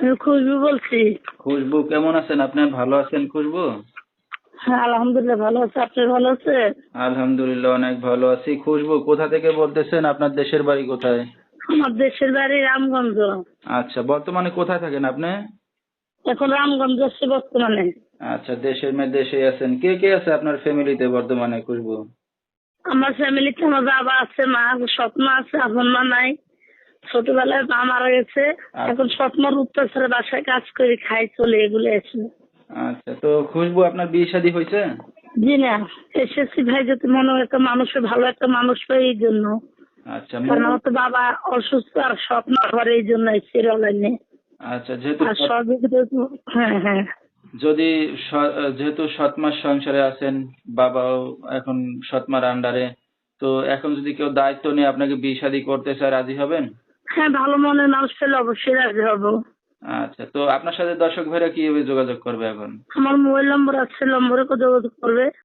আমি খুশবু বলছি। খুশবু, কেমন আছেন আপনি? ভালো আছেন খুশবু? হ্যাঁ, আলহামদুলিল্লাহ ভালো আছে। আপনি ভালো আছে? আলহামদুলিল্লাহ অনেক ভালো আছি। খুশবু, কোথা থেকে বলতেছেন? আপনার দেশের বাড়ি কোথায়? আমার দেশের বাড়ি রামগঞ্জ। আচ্ছা, বর্তমানে কোথায় থাকেন আপনি? এখন রামগঞ্জ আছি বর্তমানে। আচ্ছা, দেশের মেয়ে দেশে আছেন। কে কে আছে আপনার ফ্যামিলিতে বর্তমানে খুশবু? আমার ফ্যামিলিতে আমার বাবা আছে, মা আছে, সৎ মা আছে, আপন মা নাই। ছোটবেলায় মা মারা গেছে। এখন আচ্ছা। সৎ মার উত্তরসরে বাসায় কাজ করে খাই চলে এগুলো আছে। আচ্ছা, তো খুশবু আপনার বিয়ে শাদী হয়েছে? জি না, এসেছি ভাই যাতে মনে হয় একটা মানুষের ভালো একটা মানুষ পাই এই জন্য। আচ্ছা কারণ আমার তো বাবা অসুস্থ আর সৎ মা ঘরে এই জন্য এসেছি অনলাইনে। আচ্ছা, যেহেতু আর সহযোগিতা হ্যাঁ হ্যাঁ। যদি যেহেতু সৎমার সংসারে আছেন, বাবাও এখন সৎমার আন্ডারে, তো এখন যদি কেউ দায়িত্ব নিয়ে আপনাকে বিয়ে শাদী করতে চায়, রাজি হবেন? হ্যাঁ, ভালো মনের মানুষ পেলে অবশ্যই রাজি হবো। আচ্ছা, তো আপনার সাথে দর্শক ভাইরা কিভাবে যোগাযোগ করবে এখন? আমার মোবাইল নম্বর আছে, নম্বরে যোগাযোগ করবে।